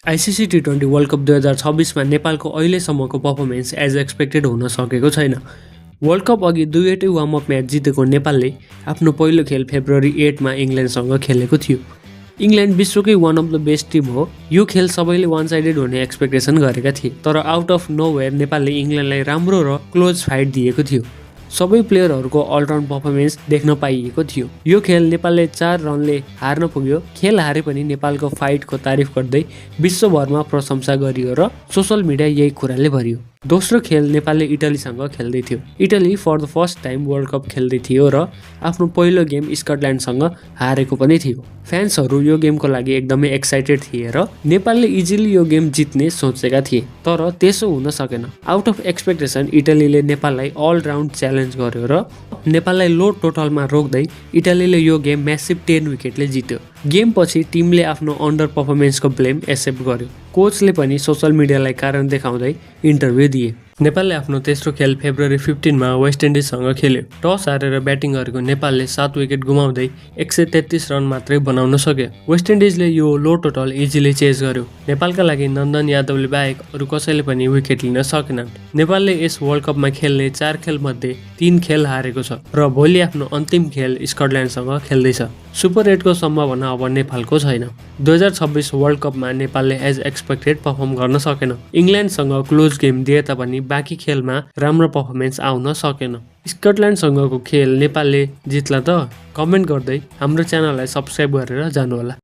ICC टी20 world cup 2026 मा नेपालको अहिलेसम्मको पर्फर्मेन्स एज एक्सपेक्टेड हुन सकेको छैन। वर्ल्ड कप अघि दुईवटै वार्मअप म्याच जितेको नेपालले आफ्नो पहिलो खेल फेब्रुअरी 8 मा इङ्ल्यान्डसँग खेलेको थियो। इङ्ल्यान्ड विश्वकै one of the best team हो। यो खेल सबैले वान साइडेड हुने एक्सपेक्टेसन गरेका थिए, तर आउट अफ नोवेयर नेपालले इङ्ल्यान्डलाई राम्रो र क्लोज फाइट दिएको थियो। सबै प्लेयरहरूको अलराउन्ड पर्फर्मेन्स देख्न पाइएको थियो। यो खेल नेपालले 4 रनले हार्न पुग्यो। खेल हारे पनि नेपालको फाइटको तारिफ गर्दै विश्वभरमा प्रशंसा गरियो र सोसल मिडिया यही कुराले भरियो। दोस्रो खेल नेपालले इटलीसँग खेल्दै थियो। Italy for the first time world cup खेल्दै थियो र आफ्नो पहिलो गेम स्कटल्यान्डसँग हारेको पनि थियो। फ्यान्सहरू यो गेमको लागि एकदमै एक्साइटेड थिए र नेपालले इजिली यो गेम जित्ने सोचेका थिए, तर त्यसो हुन सकेन। आउट अफ एक्सपेक्टेसन इटलीले नेपाललाई अल राउन्ड च्यालेन्ज गर्यो र नेपाललाई लो टोटलमा रोक्दै इटलीले यो गेम म्यासिभ 10 विकेटले जित्यो। गेम पछि टिमले आफ्नो अन्डर पर्फर्मेन्सको ब्लेम एक्सेप्ट गर्यो। कोचले पनि सोसल मिडियालाई कारण देखाउँदै इन्टरभ्यू दिए। नेपालले आफ्नो तेस्रो खेल फेब्रुअरी 15 मा वेस्ट इन्डिजसँग खेल्यो। टस हारेर ब्याटिङ गरेको नेपालले 7 विकेट गुमाउँदै 133 रन मात्रै बनाउन सक्यो। वेस्ट इन्डिजले यो लो टोटल इजिली चेज गर्यो। नेपालका लागि नन्दन यादवले बाहेक अरू कसैले पनि विकेट लिन सकेनन्। नेपालले यस वर्ल्ड कपमा खेल्ने 4 खेल मध्ये 3 खेल हारेको छ र भोलि आफ्नो अन्तिम खेल स्कटल्यान्डसँग खेल्दैछ। सुपर 8को सम्भावना अब नेपालको छैन। 2026 वर्ल्ड कपमा नेपालले एज एक्सपेक्टेड पर्फर्म गर्न सकेन। इङ्ल्यान्डसँग क्लोज गेम दिए तापनि बाँकी खेलमा राम्रो पर्फर्मेन्स आउन सकेन। स्कटल्यान्डसँगको खेल नेपालले जित्ला त? कमेन्ट गर्दै हाम्रो च्यानललाई सब्स्क्राइब गरेर जानुहोला।